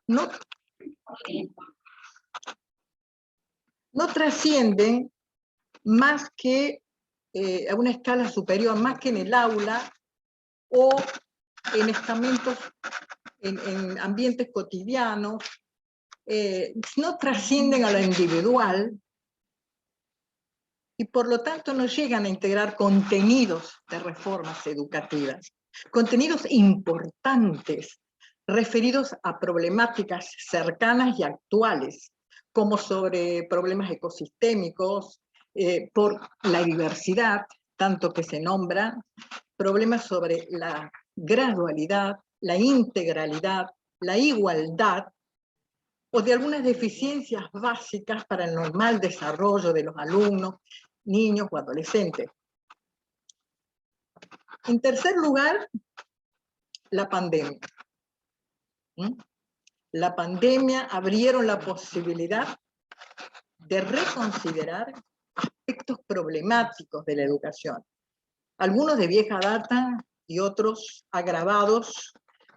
no, no trascienden más que a una escala superior, más que en el aula o en estamentos, en ambientes cotidianos, no trascienden a lo individual y por lo tanto no llegan a integrar contenidos de reformas educativas, contenidos importantes referidos a problemáticas cercanas y actuales, como sobre problemas ecosistémicos, por la diversidad, tanto que se nombra, problemas sobre la gradualidad, la integralidad, la igualdad, o de algunas deficiencias básicas para el normal desarrollo de los alumnos, niños o adolescentes. En tercer lugar, la pandemia. La pandemia abrieron la posibilidad de reconsiderar aspectos problemáticos de la educación, algunos de vieja data y otros agravados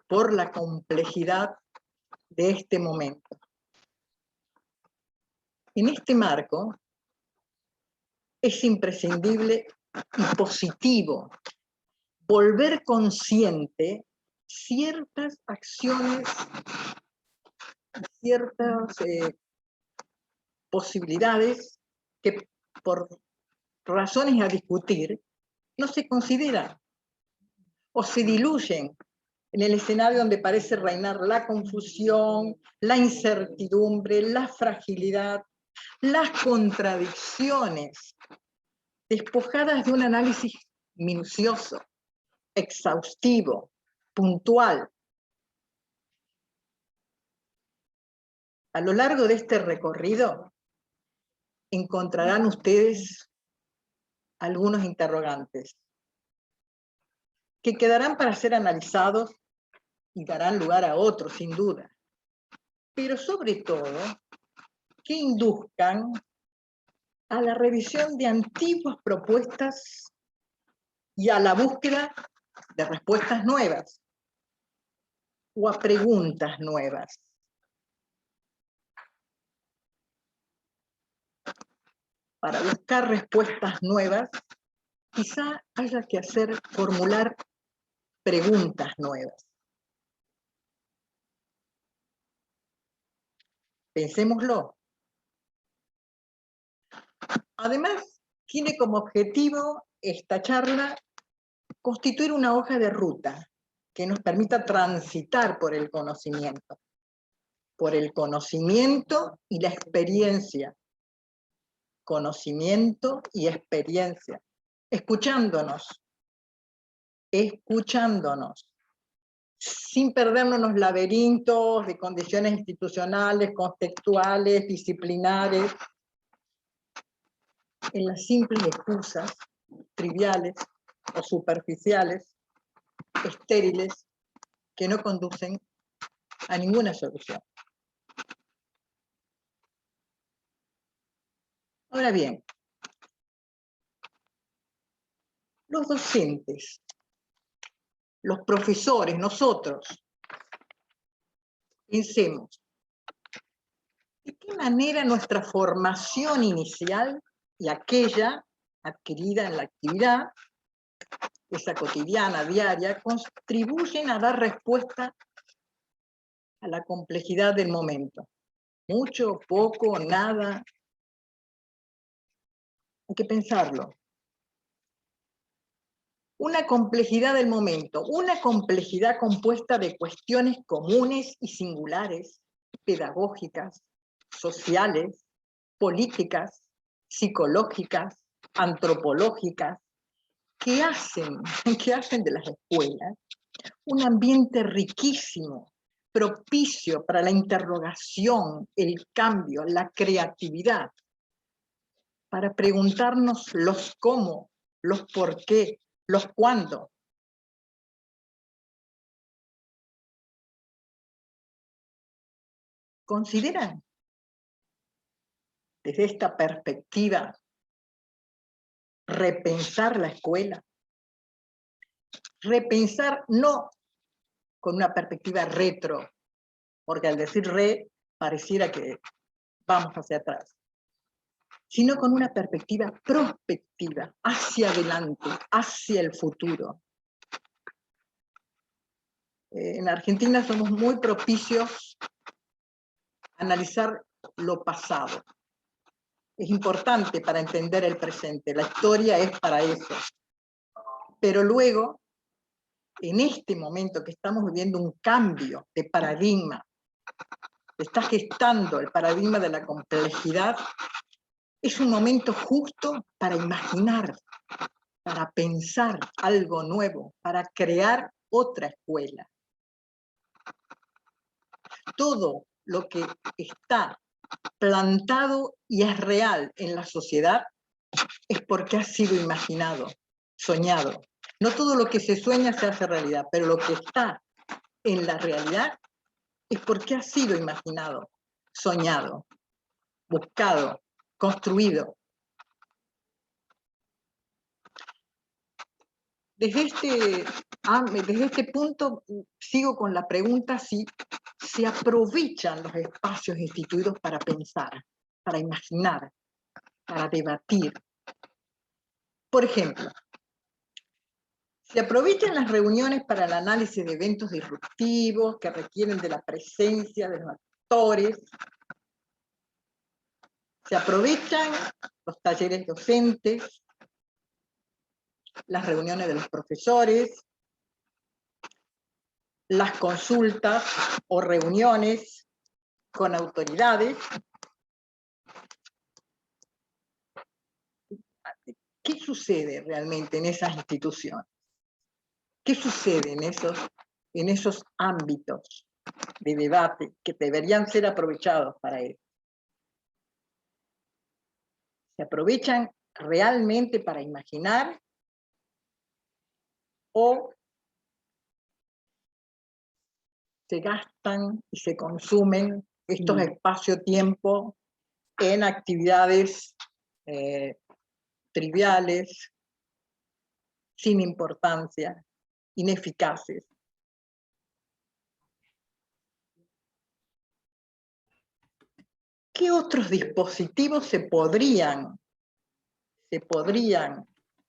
por la complejidad de este momento. En este marco, es imprescindible y positivo volver consciente ciertas acciones, ciertas posibilidades que por razones a discutir no se consideran o se diluyen en el escenario donde parece reinar la confusión, la incertidumbre, la fragilidad, las contradicciones, despojadas de un análisis minucioso, exhaustivo, puntual. A lo largo de este recorrido encontrarán ustedes algunos interrogantes que quedarán para ser analizados y darán lugar a otros, sin duda. Pero sobre todo, que induzcan a la revisión de antiguas propuestas y a la búsqueda de respuestas nuevas o a preguntas nuevas. Para buscar respuestas nuevas, quizá haya que formular preguntas nuevas. Pensémoslo. Además, tiene como objetivo esta charla constituir una hoja de ruta que nos permita transitar por el conocimiento y la experiencia. Conocimiento y experiencia. Escuchándonos, sin perdernos en los laberintos de condiciones institucionales, contextuales, disciplinares, en las simples excusas triviales o superficiales, estériles, que no conducen a ninguna solución. Ahora bien, los docentes, los profesores, nosotros, pensemos, ¿de qué manera nuestra formación inicial y aquella adquirida en la actividad, esa cotidiana, diaria, contribuyen a dar respuesta a la complejidad del momento? Mucho, poco, nada. Hay que pensarlo. Una complejidad del momento, una complejidad compuesta de cuestiones comunes y singulares, pedagógicas, sociales, políticas, psicológicas, antropológicas, que hacen de las escuelas un ambiente riquísimo, propicio para la interrogación, el cambio, la creatividad, para preguntarnos los cómo, los por qué, los cuándo. ¿Consideran desde esta perspectiva repensar la escuela? Repensar no con una perspectiva retro porque al decir pareciera que vamos hacia atrás, sino con una perspectiva prospectiva, hacia adelante, hacia el futuro. En Argentina somos muy propicios a analizar lo pasado. Es importante para entender el presente, la historia es para eso. Pero luego, en este momento que estamos viviendo un cambio de paradigma, está gestando el paradigma de la complejidad, es un momento justo para imaginar, para pensar algo nuevo, para crear otra escuela. Todo lo que está plantado y es real en la sociedad es porque ha sido imaginado, soñado. No todo lo que se sueña se hace realidad, pero lo que está en la realidad es porque ha sido imaginado, soñado, buscado, construido. Desde este punto sigo con la pregunta si se aprovechan los espacios instituidos para pensar, para imaginar, para debatir. Por ejemplo, se aprovechan las reuniones para el análisis de eventos disruptivos que requieren de la presencia de los actores. Se aprovechan los talleres docentes, las reuniones de los profesores, las consultas o reuniones con autoridades. ¿Qué sucede realmente en esas instituciones? ¿Qué sucede en esos ámbitos de debate que deberían ser aprovechados para eso? ¿Se aprovechan realmente para imaginar o se gastan y se consumen estos espacio-tiempo en actividades triviales, sin importancia, ineficaces? ¿Qué otros dispositivos se podrían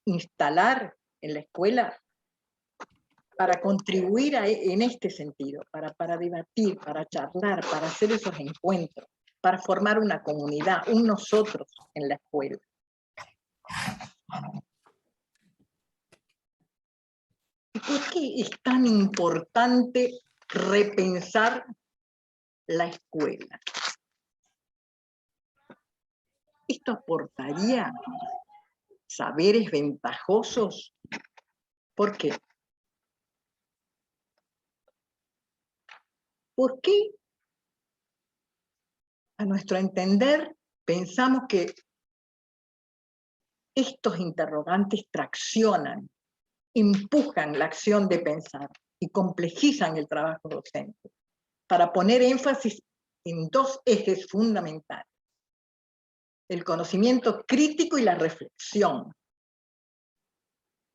instalar en la escuela para contribuir en este sentido, para debatir, para charlar, para hacer esos encuentros, para formar una comunidad, un nosotros en la escuela? ¿Y por qué es tan importante repensar la escuela? ¿Esto aportaría saberes ventajosos? ¿Por qué? ¿Por qué, a nuestro entender, pensamos que estos interrogantes traccionan, empujan la acción de pensar y complejizan el trabajo docente, para poner énfasis en dos ejes fundamentales: el conocimiento crítico y la reflexión?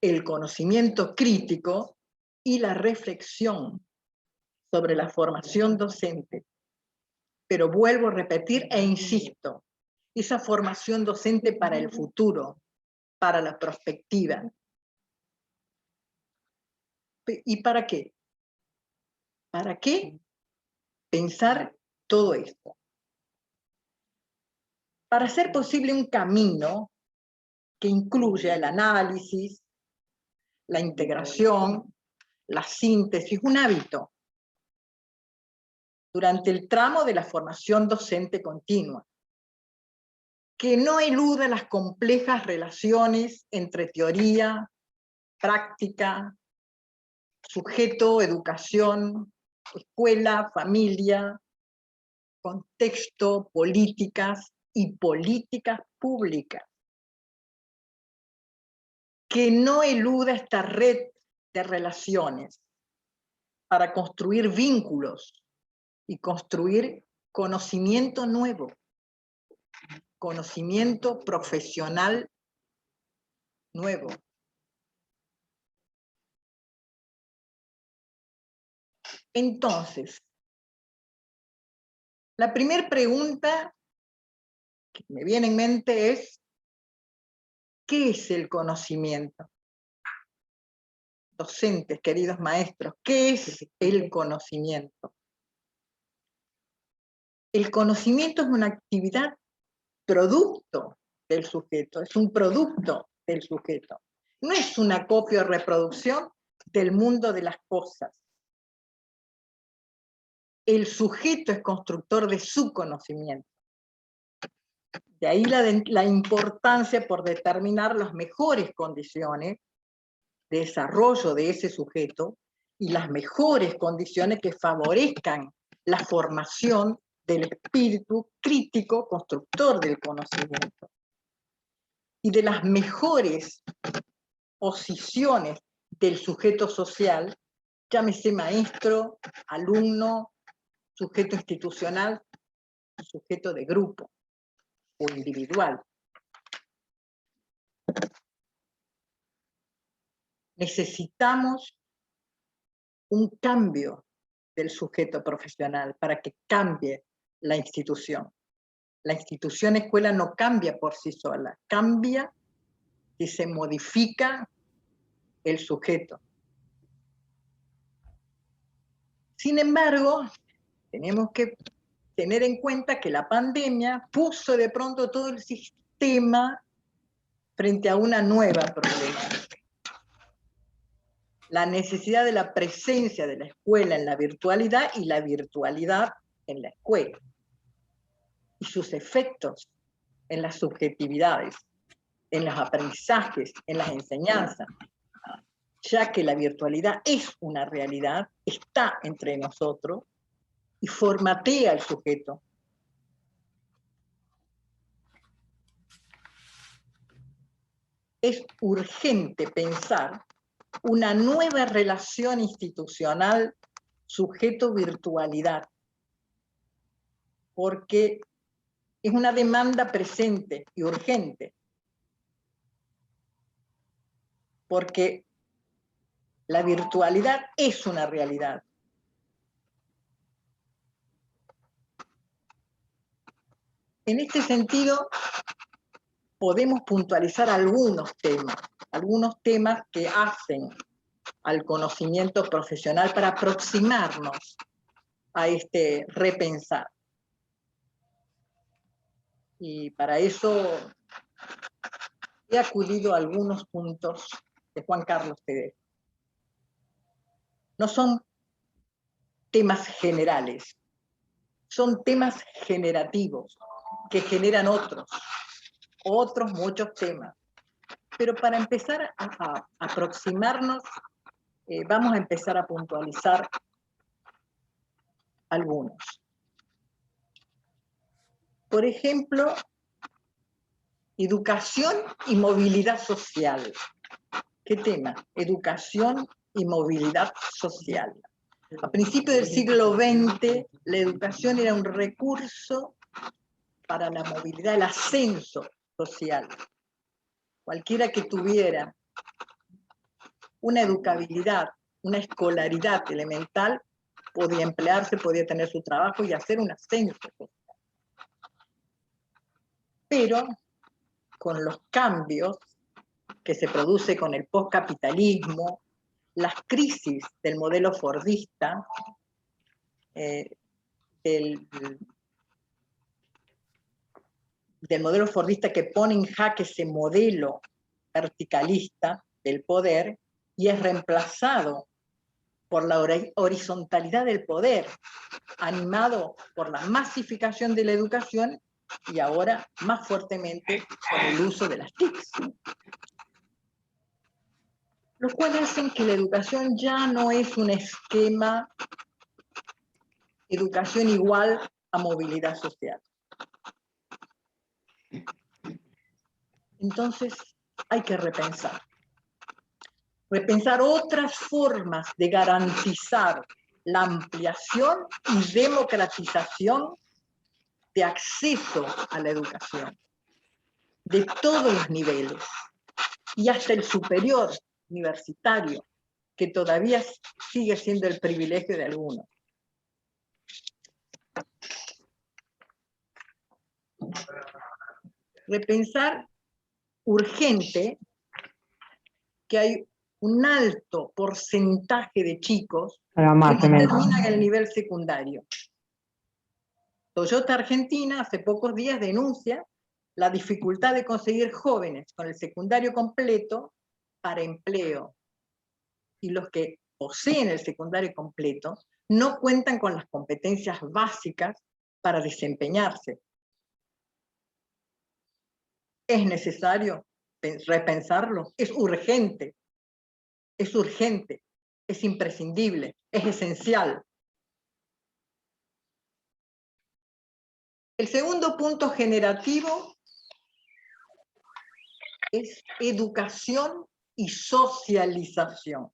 El conocimiento crítico y la reflexión sobre la formación docente. Pero vuelvo a repetir e insisto, esa formación docente para el futuro, para la perspectiva. ¿Y para qué? ¿Para qué pensar todo esto? Para hacer posible un camino que incluya el análisis, la integración, la síntesis, un hábito, durante el tramo de la formación docente continua, que no eluda las complejas relaciones entre teoría, práctica, sujeto, educación, escuela, familia, contexto, políticas y políticas públicas. Que no eluda esta red de relaciones para construir vínculos y construir conocimiento nuevo, conocimiento profesional nuevo. Entonces, La primera pregunta que me viene en mente es, ¿qué es el conocimiento? Docentes, queridos maestros, ¿qué es el conocimiento? El conocimiento es una actividad producto del sujeto, es un producto del sujeto. No es una copia o reproducción del mundo de las cosas. El sujeto es constructor de su conocimiento. De ahí la importancia por determinar las mejores condiciones de desarrollo de ese sujeto y las mejores condiciones que favorezcan la formación del espíritu crítico constructor del conocimiento. Y de las mejores posiciones del sujeto social, llámese maestro, alumno, sujeto institucional, sujeto de grupo o individual. Necesitamos un cambio del sujeto profesional para que cambie la institución. La institución escuela no cambia por sí sola, cambia si se modifica el sujeto. Sin embargo, tenemos que tener en cuenta que la pandemia puso de pronto todo el sistema frente a una nueva problemática. La necesidad de la presencia de la escuela en la virtualidad y la virtualidad en la escuela. Y sus efectos en las subjetividades, en los aprendizajes, en las enseñanzas, ya que la virtualidad es una realidad, está entre nosotros y formatea al sujeto. Es urgente pensar una nueva relación institucional sujeto-virtualidad, porque es una demanda presente y urgente, porque la virtualidad es una realidad. En este sentido, podemos puntualizar algunos temas que hacen al conocimiento profesional para aproximarnos a este repensar. Y para eso he acudido a algunos puntos de Juan Carlos Tedesco. No son temas generales, son temas generativos que generan otros muchos temas. Pero para empezar a aproximarnos, vamos a empezar a puntualizar algunos. Por ejemplo, educación y movilidad social. ¿Qué tema? Educación y movilidad social. A principios del siglo XX, la educación era un recurso para la movilidad, el ascenso social. Cualquiera que tuviera una educabilidad, una escolaridad elemental, podía emplearse, podía tener su trabajo y hacer un ascenso social. Pero con los cambios que se produce con el postcapitalismo, las crisis del modelo fordista, del modelo fordista que pone en jaque ese modelo verticalista del poder y es reemplazado por la horizontalidad del poder, animado por la masificación de la educación y ahora más fuertemente por el uso de las TICs. Lo cual hacen que la educación ya no es un esquema educación igual a movilidad social. Entonces hay que repensar otras formas de garantizar la ampliación y democratización de acceso a la educación, de todos los niveles, y hasta el superior universitario, que todavía sigue siendo el privilegio de algunos. repensar urgente que hay un alto porcentaje de chicos que no terminan el nivel secundario. Toyota Argentina hace pocos días denuncia la dificultad de conseguir jóvenes con el secundario completo para empleo. Y los que poseen el secundario completo no cuentan con las competencias básicas para desempeñarse. Es necesario repensarlo, es urgente, es imprescindible, es esencial. El segundo punto generativo es educación y socialización.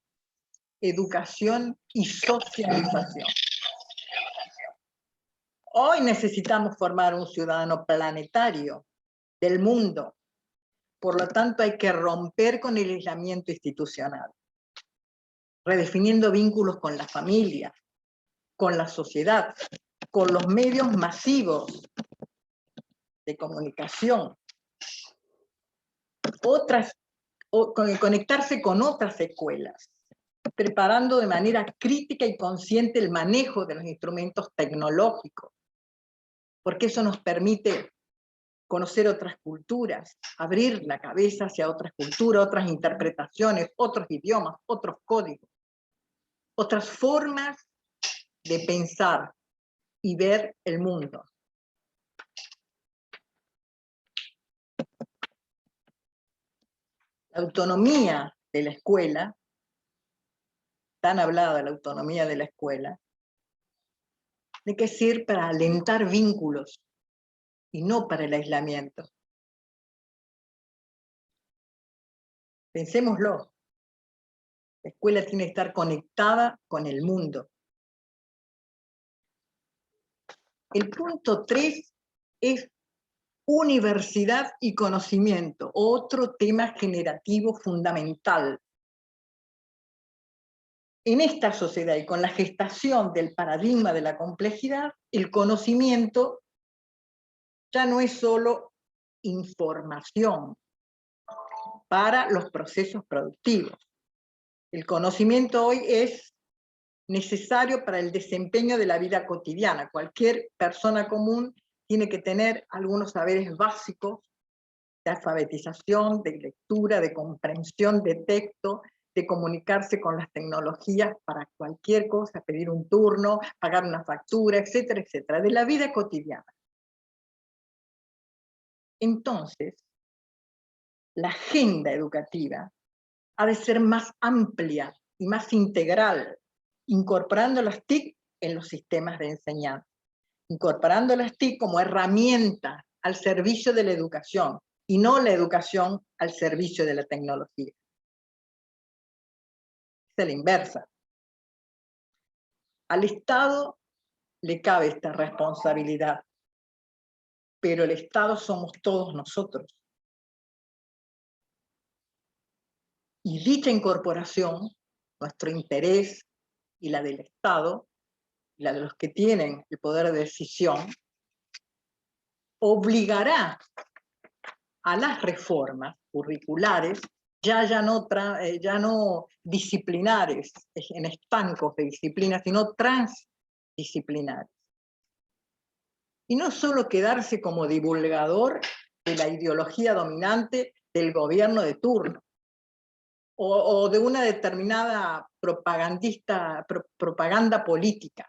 Educación y socialización. Hoy necesitamos formar un ciudadano planetario del mundo. Por lo tanto, hay que romper con el aislamiento institucional, redefiniendo vínculos con la familia, con la sociedad, con los medios masivos de comunicación, conectarse con otras escuelas, preparando de manera crítica y consciente el manejo de los instrumentos tecnológicos, porque eso nos permite conocer otras culturas, abrir la cabeza hacia otras culturas, otras interpretaciones, otros idiomas, otros códigos, otras formas de pensar y ver el mundo. La autonomía de la escuela, tan hablada la autonomía de la escuela, tiene que ser para alentar vínculos y no para el aislamiento. Pensémoslo. La escuela tiene que estar conectada con el mundo. El punto 3 es universidad y conocimiento, otro tema generativo fundamental. En esta sociedad y con la gestación del paradigma de la complejidad, el conocimiento ya no es solo información para los procesos productivos. El conocimiento hoy es necesario para el desempeño de la vida cotidiana. Cualquier persona común tiene que tener algunos saberes básicos de alfabetización, de lectura, de comprensión de texto, de comunicarse con las tecnologías para cualquier cosa, pedir un turno, pagar una factura, etcétera, etcétera, de la vida cotidiana. Entonces, la agenda educativa ha de ser más amplia y más integral, incorporando las TIC en los sistemas de enseñanza, incorporando las TIC como herramienta al servicio de la educación, y no la educación al servicio de la tecnología. Es la inversa. Al Estado le cabe esta responsabilidad, pero el Estado somos todos nosotros. Y dicha incorporación, nuestro interés y la del Estado, y la de los que tienen el poder de decisión, obligará a las reformas curriculares, ya no disciplinares, en estancos de disciplinas, sino transdisciplinares. Y no solo quedarse como divulgador de la ideología dominante del gobierno de turno, o de una determinada propaganda política,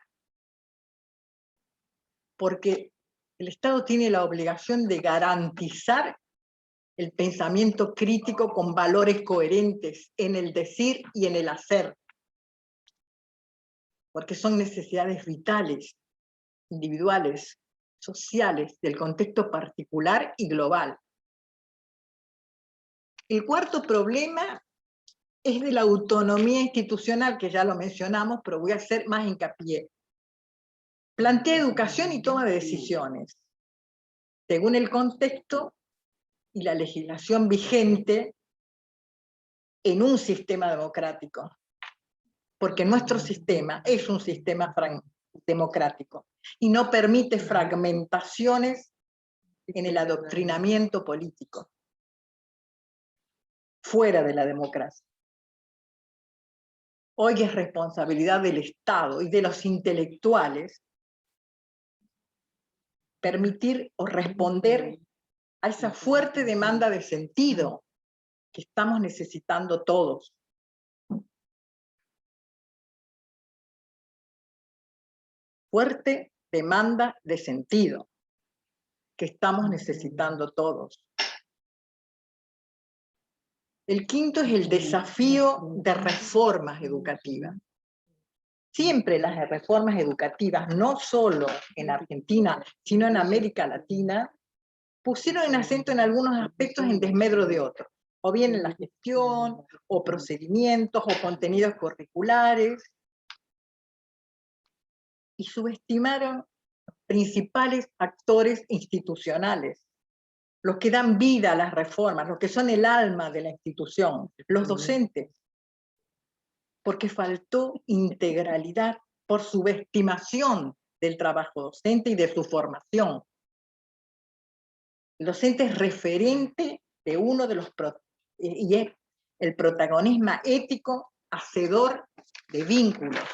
porque el Estado tiene la obligación de garantizar el pensamiento crítico con valores coherentes en el decir y en el hacer, porque son necesidades vitales, individuales, sociales, del contexto particular y global. El cuarto problema es de la autonomía institucional, que ya lo mencionamos, pero voy a hacer más hincapié. Plantea educación y toma de decisiones, según el contexto y la legislación vigente en un sistema democrático, porque nuestro sistema es un sistema democrático y no permite fragmentaciones en el adoctrinamiento político, fuera de la democracia. Hoy es responsabilidad del Estado y de los intelectuales permitir o responder a esa fuerte demanda de sentido que estamos necesitando todos. Fuerte demanda de sentido que estamos necesitando todos. El quinto es el desafío de reformas educativas. Siempre las reformas educativas, no solo en Argentina, sino en América Latina, pusieron el acento en algunos aspectos en desmedro de otros, o bien en la gestión, o procedimientos, o contenidos curriculares, y subestimaron principales actores institucionales, los que dan vida a las reformas, los que son el alma de la institución, los docentes, porque faltó integralidad por subestimación del trabajo docente y de su formación. El docente es referente de uno de los, y es el protagonismo ético, hacedor de vínculos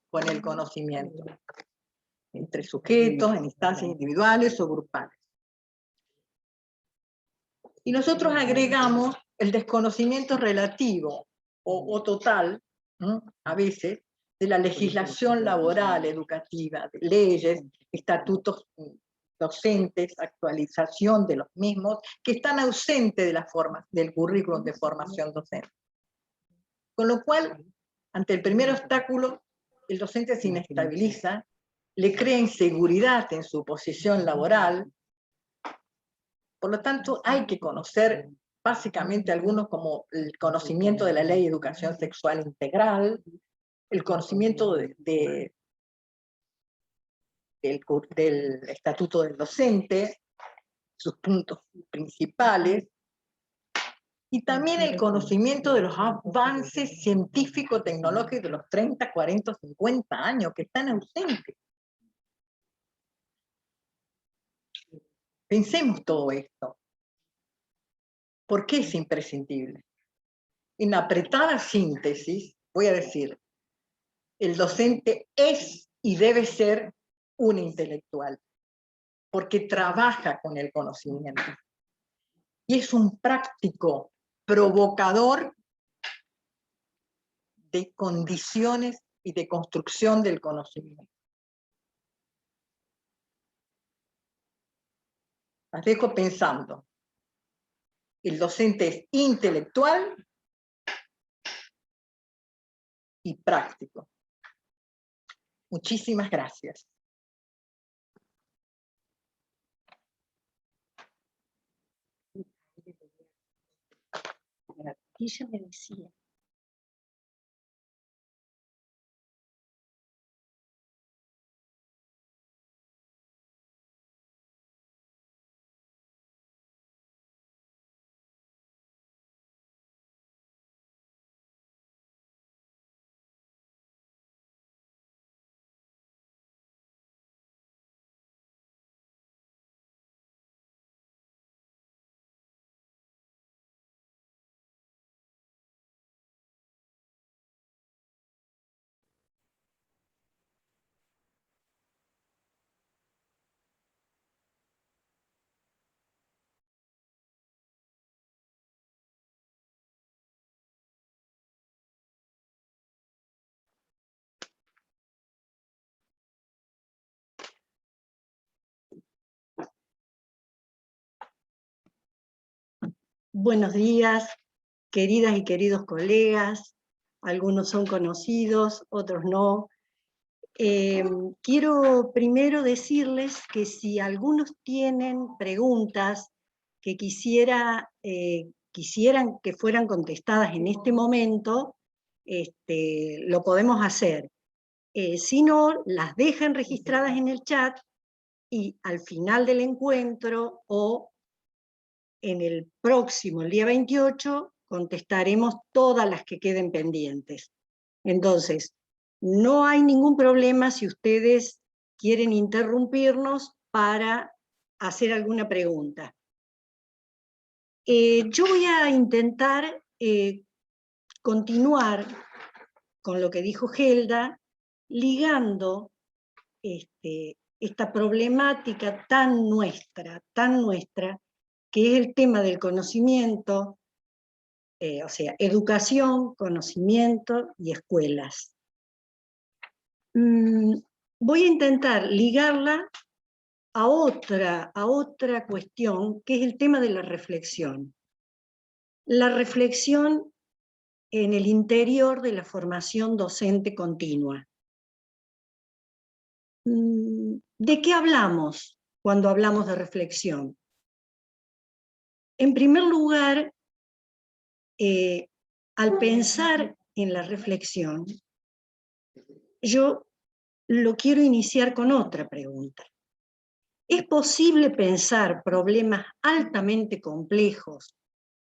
con el conocimiento, entre sujetos, en instancias individuales o grupales. Y nosotros agregamos el desconocimiento relativo o total, ¿no?, a veces, de la legislación laboral, educativa, de leyes, estatutos docentes, actualización de los mismos, que están ausentes de del currículum de formación docente. Con lo cual, ante el primer obstáculo, el docente se inestabiliza, le crea inseguridad en su posición laboral. Por lo tanto, hay que conocer básicamente algunos como el conocimiento de la Ley de Educación Sexual Integral, el conocimiento del Estatuto del Docente, sus puntos principales, y también el conocimiento de los avances científico-tecnológicos de los 30, 40, 50 años que están ausentes. Pensemos todo esto. ¿Por qué es imprescindible? En apretada síntesis, voy a decir, el docente es y debe ser un intelectual, porque trabaja con el conocimiento. Y es un práctico provocador de condiciones y de construcción del conocimiento. Las dejo pensando. El docente es intelectual y práctico. Muchísimas gracias. Ella me decía. Buenos días, queridas y queridos colegas. Algunos son conocidos, otros no. Quiero primero decirles que si algunos tienen preguntas que quisieran que fueran contestadas en este momento, lo podemos hacer. Si no, las dejan registradas en el chat y al final del encuentro o en el próximo, el día 28, contestaremos todas las que queden pendientes. Entonces, no hay ningún problema si ustedes quieren interrumpirnos para hacer alguna pregunta. Yo voy a intentar continuar con lo que dijo Gelda, ligando esta problemática tan nuestra, que es el tema del conocimiento, o sea, educación, conocimiento y escuelas. Voy a intentar ligarla a otra cuestión, que es el tema de la reflexión. La reflexión en el interior de la formación docente continua. ¿De qué hablamos cuando hablamos de reflexión? En primer lugar, al pensar en la reflexión, yo lo quiero iniciar con otra pregunta. ¿Es posible pensar problemas altamente complejos,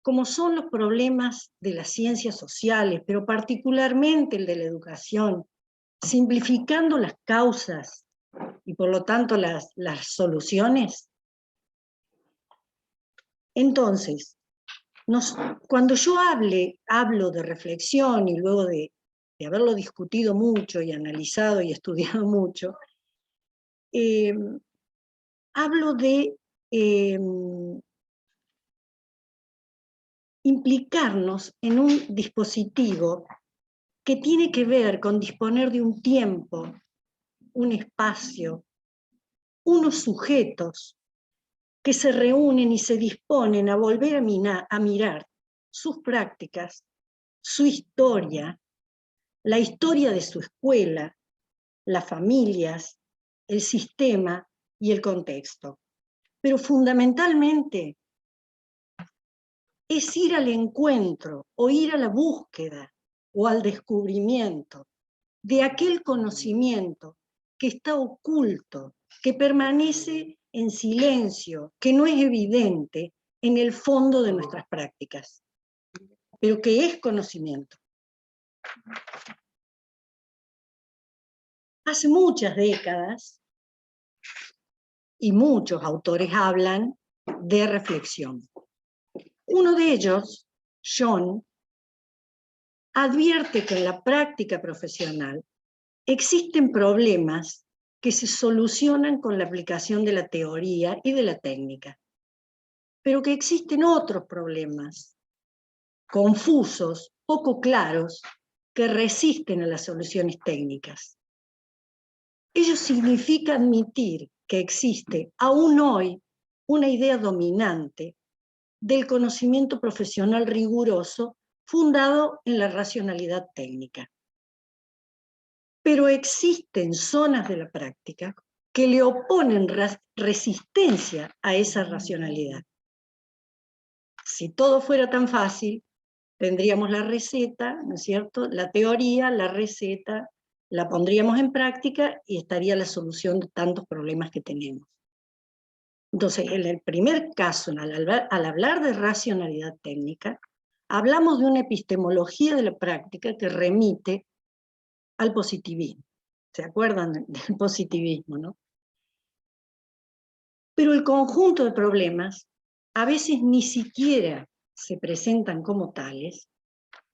como son los problemas de las ciencias sociales, pero particularmente el de la educación, simplificando las causas y por lo tanto las soluciones? Entonces, cuando yo hablo de reflexión y luego de haberlo discutido mucho y analizado y estudiado mucho, hablo de implicarnos en un dispositivo que tiene que ver con disponer de un tiempo, un espacio, unos sujetos que se reúnen y se disponen a volver a mirar sus prácticas, su historia, la historia de su escuela, las familias, el sistema y el contexto. Pero fundamentalmente es ir al encuentro o ir a la búsqueda o al descubrimiento de aquel conocimiento que está oculto, que permanece en silencio, que no es evidente en el fondo de nuestras prácticas, pero que es conocimiento. Hace muchas décadas, y muchos autores hablan de reflexión. Uno de ellos, John, advierte que en la práctica profesional existen problemas que se solucionan con la aplicación de la teoría y de la técnica, pero que existen otros problemas confusos, poco claros, que resisten a las soluciones técnicas. Ello significa admitir que existe aún hoy una idea dominante del conocimiento profesional riguroso fundado en la racionalidad técnica. Pero existen zonas de la práctica que le oponen resistencia a esa racionalidad. Si todo fuera tan fácil, tendríamos la receta, ¿no es cierto? La teoría, la receta, la pondríamos en práctica y estaría la solución de tantos problemas que tenemos. Entonces, en el primer caso, al hablar de racionalidad técnica, hablamos de una epistemología de la práctica que remite al positivismo. ¿Se acuerdan del positivismo, no? Pero el conjunto de problemas a veces ni siquiera se presentan como tales,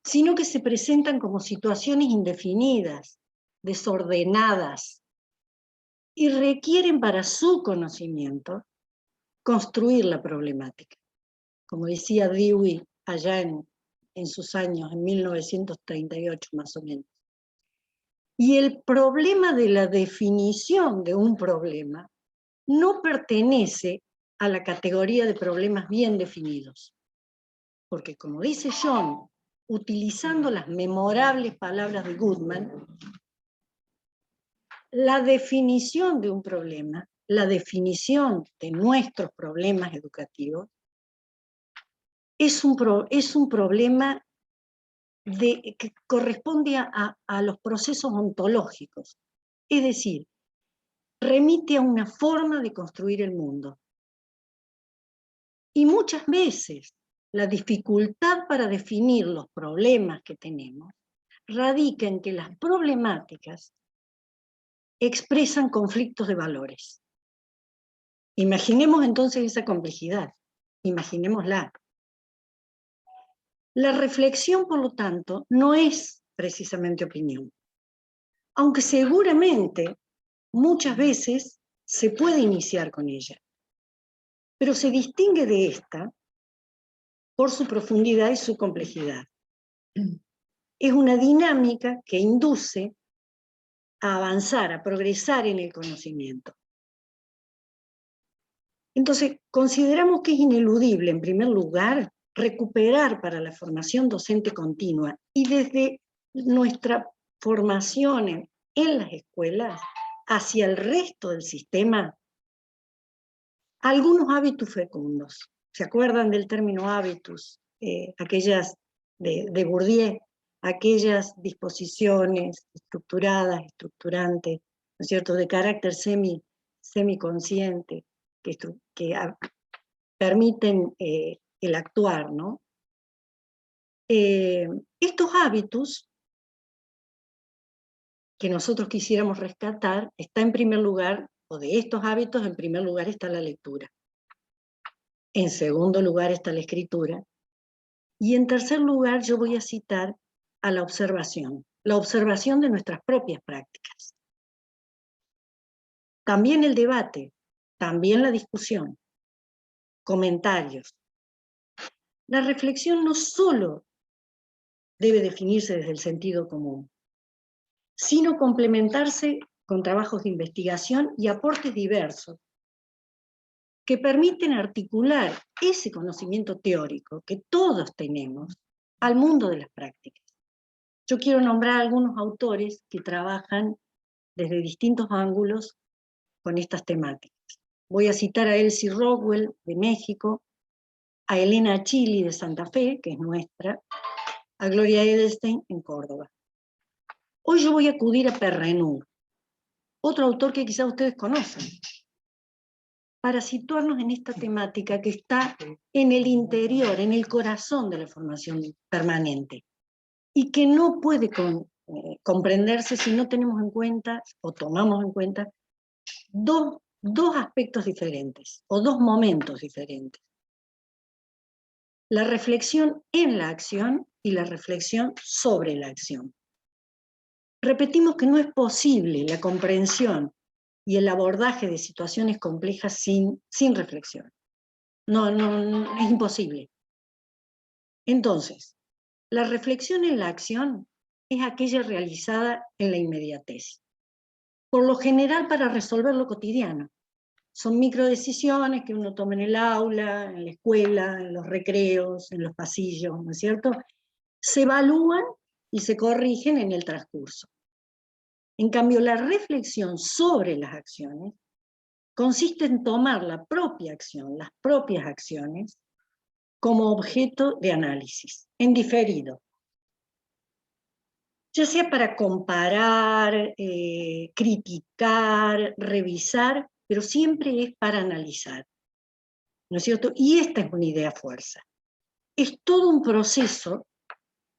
sino que se presentan como situaciones indefinidas, desordenadas, y requieren para su conocimiento construir la problemática. Como decía Dewey allá en sus años, en 1938 más o menos. Y el problema de la definición de un problema no pertenece a la categoría de problemas bien definidos. Porque como dice John, utilizando las memorables palabras de Goodman, la definición de un problema, la definición de nuestros problemas educativos, es un problema que corresponde a los procesos ontológicos. Es decir, remite a una forma de construir el mundo. Y muchas veces la dificultad para definir los problemas que tenemos radica en que las problemáticas expresan conflictos de valores. Imaginemos entonces esa complejidad, imaginémosla. La reflexión, por lo tanto, no es precisamente opinión, aunque seguramente muchas veces se puede iniciar con ella, pero se distingue de esta por su profundidad y su complejidad. Es una dinámica que induce a avanzar, a progresar en el conocimiento. Entonces, consideramos que es ineludible, en primer lugar, recuperar para la formación docente continua y desde nuestra formación en las escuelas hacia el resto del sistema, algunos hábitos fecundos. ¿Se acuerdan del término hábitus? Aquellas de Bourdieu, aquellas disposiciones estructuradas, estructurantes, ¿no es cierto?, de carácter semiconsciente, que permiten el actuar, ¿no? Estos hábitos que nosotros quisiéramos rescatar, está en primer lugar, o de estos hábitos, en primer lugar está la lectura. En segundo lugar está la escritura. Y en tercer lugar yo voy a citar a la observación de nuestras propias prácticas. También el debate, también la discusión, comentarios. La reflexión no solo debe definirse desde el sentido común, sino complementarse con trabajos de investigación y aportes diversos que permiten articular ese conocimiento teórico que todos tenemos al mundo de las prácticas. Yo quiero nombrar algunos autores que trabajan desde distintos ángulos con estas temáticas. Voy a citar a Elsie Rockwell, de México, a Elena Chili, de Santa Fe, que es nuestra, a Gloria Edelstein, en Córdoba. Hoy yo voy a acudir a Perrenur, otro autor que quizá ustedes conocen, para situarnos en esta temática que está en el interior, en el corazón de la formación permanente, y que no puede comprenderse si no tenemos en cuenta, o tomamos en cuenta, dos aspectos diferentes, o dos momentos diferentes. La reflexión en la acción y la reflexión sobre la acción. Repetimos que no es posible la comprensión y el abordaje de situaciones complejas sin reflexión. No, es imposible. Entonces, la reflexión en la acción es aquella realizada en la inmediatez. Por lo general para resolver lo cotidiano. Son microdecisiones que uno toma en el aula, en la escuela, en los recreos, en los pasillos, ¿no es cierto? Se evalúan y se corrigen en el transcurso. En cambio, la reflexión sobre las acciones consiste en tomar la propia acción, las propias acciones, como objeto de análisis, en diferido. Ya sea para comparar, criticar, revisar, pero siempre es para analizar, ¿no es cierto? Y esta es una idea fuerza. Es todo un proceso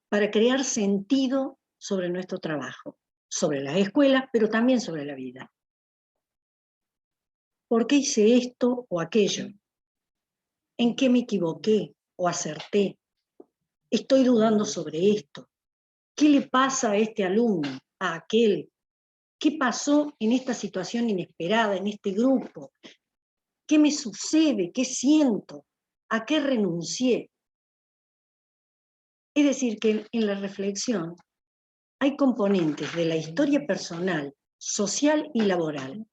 para crear sentido sobre nuestro trabajo, sobre las escuelas, pero también sobre la vida. ¿Por qué hice esto o aquello? ¿En qué me equivoqué o acerté? Estoy dudando sobre esto. ¿Qué le pasa a este alumno, a aquel? ¿Qué pasó en esta situación inesperada, en este grupo? ¿Qué me sucede? ¿Qué siento? ¿A qué renuncié? Es decir, que en la reflexión hay componentes de la historia personal, social y laboral,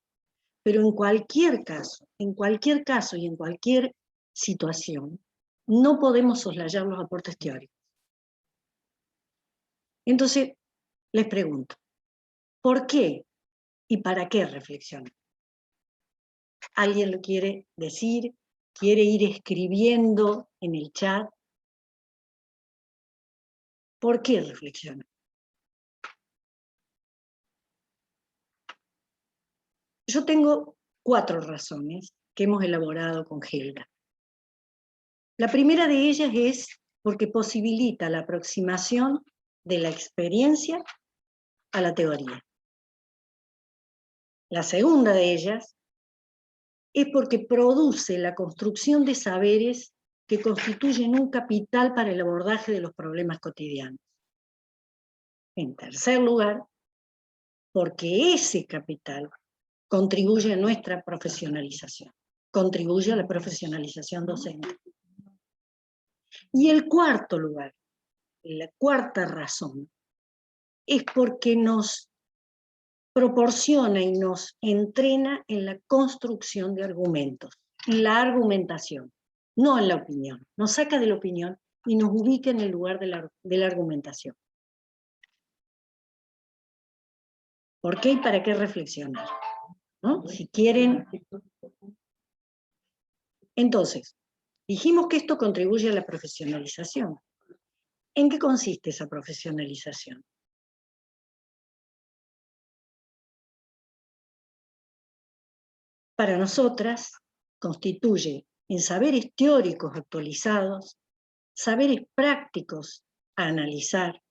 pero en cualquier caso y en cualquier situación, no podemos soslayar los aportes teóricos. Entonces, les pregunto, ¿por qué y para qué reflexionar? ¿Alguien lo quiere decir? ¿Quiere ir escribiendo en el chat? ¿Por qué reflexionar? Yo tengo 4 razones que hemos elaborado con Helga. La primera de ellas es porque posibilita la aproximación de la experiencia a la teoría. La segunda de ellas es porque produce la construcción de saberes que constituyen un capital para el abordaje de los problemas cotidianos. En tercer lugar, porque ese capital contribuye a nuestra profesionalización, contribuye a la profesionalización docente. Y el cuarto lugar, la cuarta razón, es porque nos proporciona y nos entrena en la construcción de argumentos, en la argumentación, no en la opinión. Nos saca de la opinión y nos ubica en el lugar de la argumentación. ¿Por qué y para qué reflexionar? ¿No? Si quieren. Entonces, dijimos que esto contribuye a la profesionalización. ¿En qué consiste esa profesionalización? Para nosotras, constituye en saberes teóricos actualizados, saberes prácticos a analizar,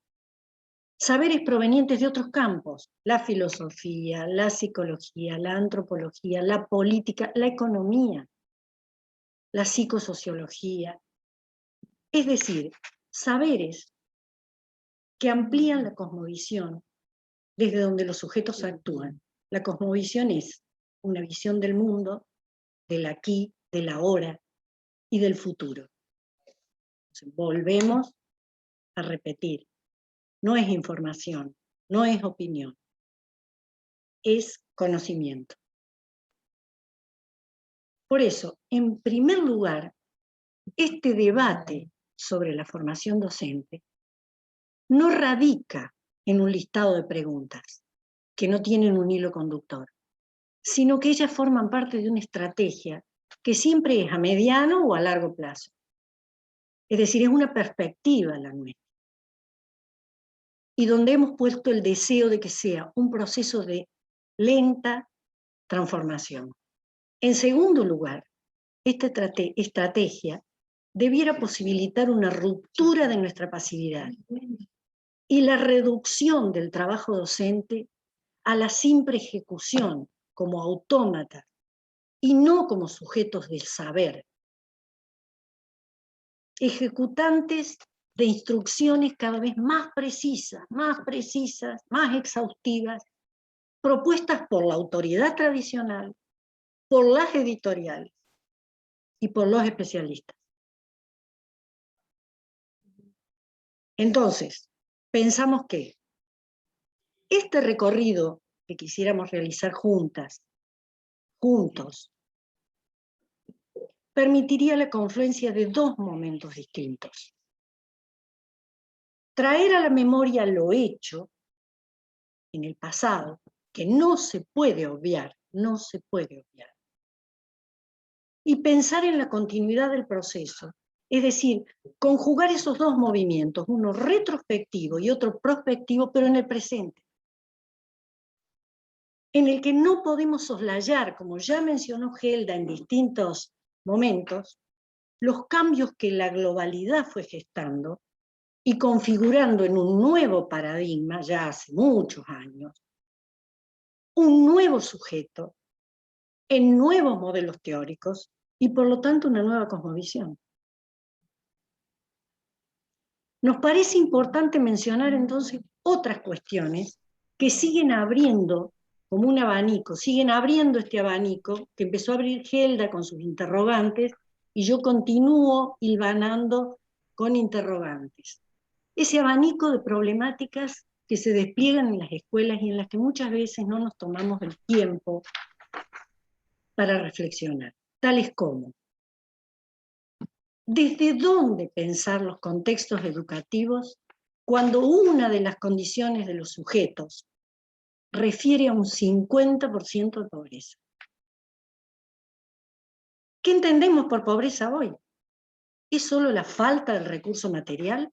saberes provenientes de otros campos, la filosofía, la psicología, la antropología, la política, la economía, la psicosociología, es decir, saberes que amplían la cosmovisión desde donde los sujetos actúan. La cosmovisión es una visión del mundo, del aquí, del ahora y del futuro. Entonces, volvemos a repetir, no es información, no es opinión, es conocimiento. Por eso, en primer lugar, este debate sobre la formación docente no radica en un listado de preguntas que no tienen un hilo conductor, sino que ellas forman parte de una estrategia que siempre es a mediano o a largo plazo. Es decir, es una perspectiva la nuestra. Y donde hemos puesto el deseo de que sea un proceso de lenta transformación. En segundo lugar, esta estrategia debiera posibilitar una ruptura de nuestra pasividad y la reducción del trabajo docente a la simple ejecución como autómata y no como sujetos del saber, ejecutantes de instrucciones cada vez más precisas, más exhaustivas, propuestas por la autoridad tradicional, por las editoriales y por los especialistas. Entonces, pensamos que este recorrido que quisiéramos realizar juntos, permitiría la confluencia de dos momentos distintos. Traer a la memoria lo hecho en el pasado, que no se puede obviar, y pensar en la continuidad del proceso, es decir, conjugar esos dos movimientos, uno retrospectivo y otro prospectivo, pero en el presente, en el que no podemos soslayar, como ya mencionó Gelda en distintos momentos, los cambios que la globalidad fue gestando y configurando en un nuevo paradigma, ya hace muchos años, un nuevo sujeto, en nuevos modelos teóricos y por lo tanto una nueva cosmovisión. Nos parece importante mencionar entonces otras cuestiones que siguen abriendo como un abanico, siguen abriendo este abanico que empezó a abrir Gelda con sus interrogantes y yo continúo hilvanando con interrogantes. Ese abanico de problemáticas que se despliegan en las escuelas y en las que muchas veces no nos tomamos el tiempo para reflexionar, tales como: ¿desde dónde pensar los contextos educativos cuando una de las condiciones de los sujetos refiere a un 50% de pobreza? ¿Qué entendemos por pobreza hoy? ¿Es solo la falta del recurso material?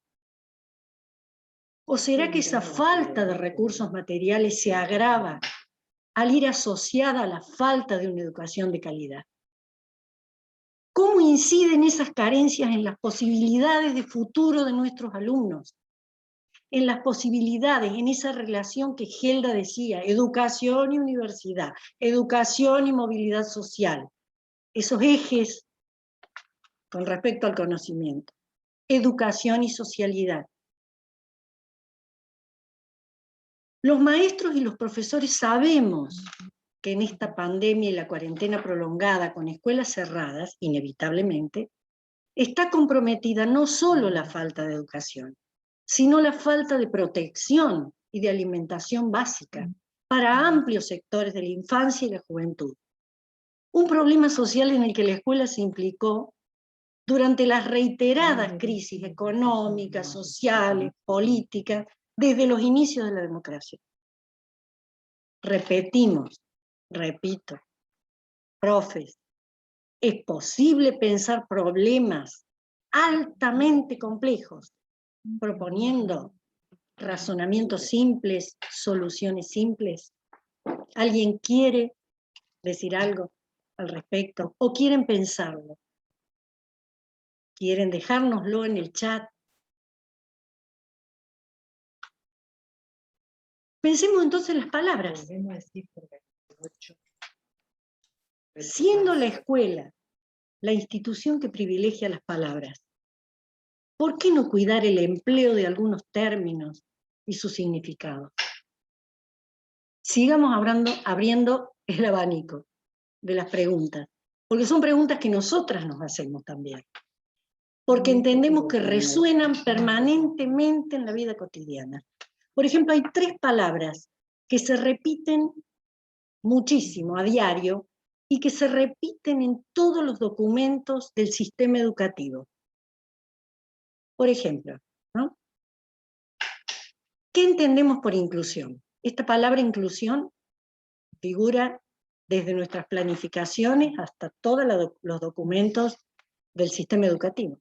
¿O será que esa falta de recursos materiales se agrava al ir asociada a la falta de una educación de calidad? ¿Cómo inciden esas carencias en las posibilidades de futuro de nuestros alumnos? En las posibilidades, en esa relación que Gelda decía, educación y universidad, educación y movilidad social, esos ejes con respecto al conocimiento. Educación y socialidad. Los maestros y los profesores sabemos que en esta pandemia y la cuarentena prolongada con escuelas cerradas, inevitablemente, está comprometida no solo la falta de educación, sino la falta de protección y de alimentación básica para amplios sectores de la infancia y la juventud. Un problema social en el que la escuela se implicó durante las reiteradas crisis económicas, sociales, políticas, desde los inicios de la democracia. Repito, profes, es posible pensar problemas altamente complejos, proponiendo razonamientos simples, soluciones simples. ¿Alguien quiere decir algo al respecto? ¿O quieren pensarlo? ¿Quieren dejárnoslo en el chat? Pensemos entonces en las palabras. Siendo la escuela la institución que privilegia las palabras, ¿por qué no cuidar el empleo de algunos términos y sus significados? Sigamos abriendo el abanico de las preguntas, porque son preguntas que nosotras nos hacemos también, porque entendemos que resuenan permanentemente en la vida cotidiana. Por ejemplo, hay 3 palabras que se repiten muchísimo a diario y que se repiten en todos los documentos del sistema educativo. Por ejemplo, ¿no? ¿Qué entendemos por inclusión? Esta palabra inclusión figura desde nuestras planificaciones hasta todos los documentos del sistema educativo.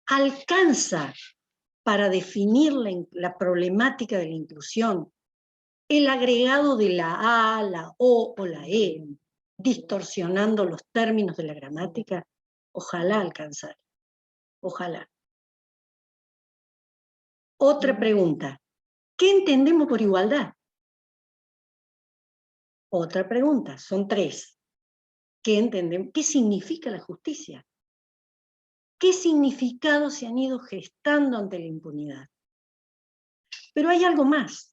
Alcanza para definir la problemática de la inclusión el agregado de la A, la O la E, distorsionando los términos de la gramática. Ojalá alcanzar, ojalá. Otra pregunta, ¿qué entendemos por igualdad? Otra pregunta, son 3. ¿Qué entendemos? ¿Qué significa la justicia? ¿Qué significados se han ido gestando ante la impunidad? Pero hay algo más.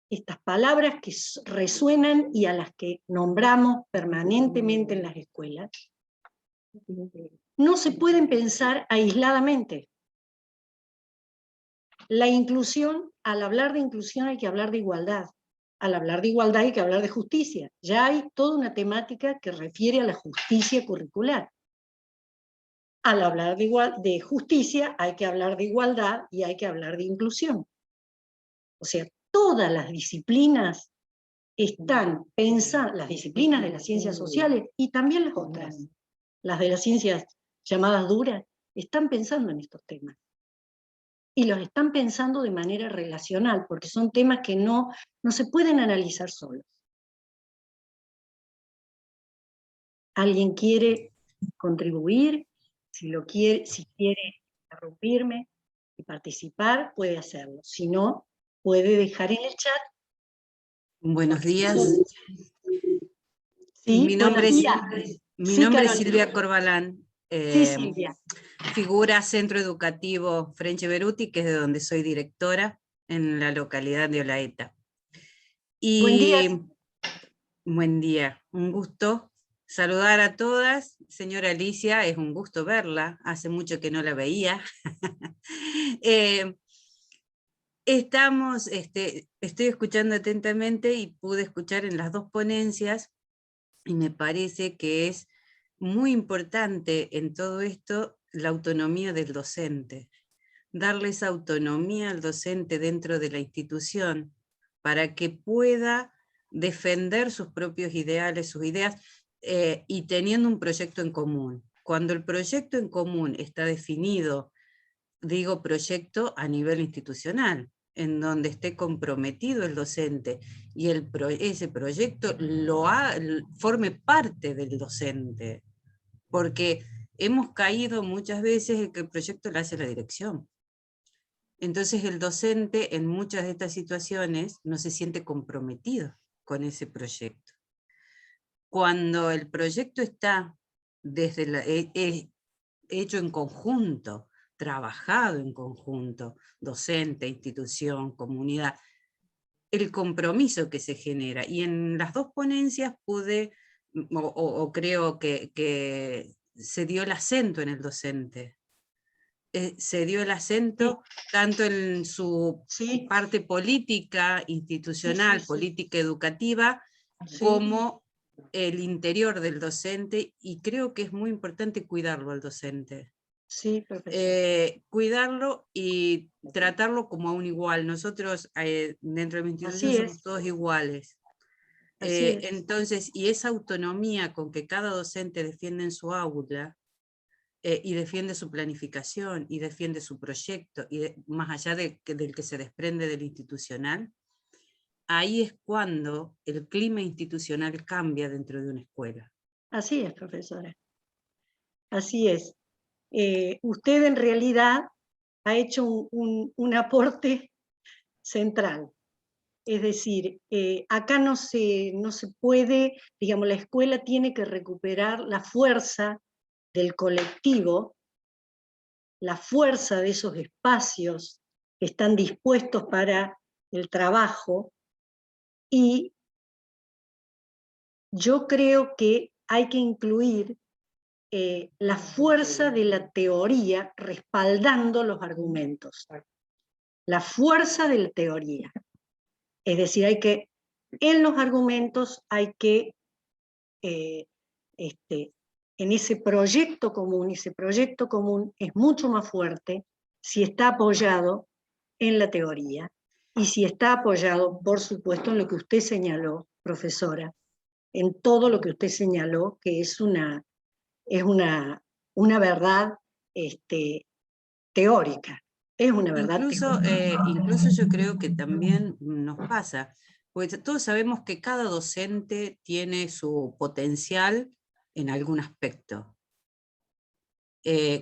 Estas palabras que resuenan y a las que nombramos permanentemente en las escuelas, no se pueden pensar aisladamente. La inclusión, al hablar de inclusión hay que hablar de igualdad. Al hablar de igualdad hay que hablar de justicia. Ya hay toda una temática que refiere a la justicia curricular. Al hablar de justicia hay que hablar de igualdad y hay que hablar de inclusión. O sea, todas las disciplinas están pensando, las disciplinas de las ciencias sociales y también las otras, las de las ciencias llamadas duras, están pensando en estos temas. Y los están pensando de manera relacional, porque son temas que no se pueden analizar solos. ¿Alguien quiere contribuir? Si quiere interrumpirme y participar, puede hacerlo. Si no, puede dejar en el chat. Buenos días. Sí, Mi nombre es Carolina. Silvia Corbalán. Sí, Silvia. Figura Centro Educativo Frenche Beruti, que es de donde soy directora, en la localidad de Olaeta. Y buen día. Buen día, un gusto saludar a todas. Señora Alicia, es un gusto verla, hace mucho que no la veía. Estoy escuchando atentamente y pude escuchar en las 2 ponencias, y me parece que es muy importante en todo esto la autonomía del docente. Darle esa autonomía al docente dentro de la institución para que pueda defender sus propios ideales, sus ideas, y teniendo un proyecto en común. Cuando el proyecto en común está definido, digo proyecto a nivel institucional, en donde esté comprometido el docente y ese proyecto forme parte del docente, porque hemos caído muchas veces en que el proyecto lo hace la dirección. Entonces el docente en muchas de estas situaciones no se siente comprometido con ese proyecto. cuando el proyecto está hecho en conjunto, trabajado en conjunto, docente, institución, comunidad, el compromiso que se genera. Y en las dos ponencias pude, o creo que se dio el acento en el docente. Se dio el acento tanto en su parte política, institucional, política educativa, como el interior del docente, y creo que es muy importante cuidarlo al docente. Sí, profesor. Cuidarlo y tratarlo como a un igual. Nosotros dentro de mi institución somos todos iguales. Entonces, y esa autonomía con que cada docente defiende en su aula, y defiende su planificación, y defiende su proyecto, y más allá del que se desprende del institucional, ahí es cuando el clima institucional cambia dentro de una escuela. Así es, profesora. Así es. Usted en realidad ha hecho un aporte central. Es decir, acá no se puede, digamos, la escuela tiene que recuperar la fuerza del colectivo, la fuerza de esos espacios que están dispuestos para el trabajo, y yo creo que hay que incluir la fuerza de la teoría respaldando los argumentos. La fuerza de la teoría. Es decir, en los argumentos hay que, en ese proyecto común es mucho más fuerte si está apoyado en la teoría, y si está apoyado, por supuesto, en lo que usted señaló, profesora, en todo lo que usted señaló, que es una verdad teórica. Es una verdad teórica. Incluso yo creo que también nos pasa, porque todos sabemos que cada docente tiene su potencial en algún aspecto.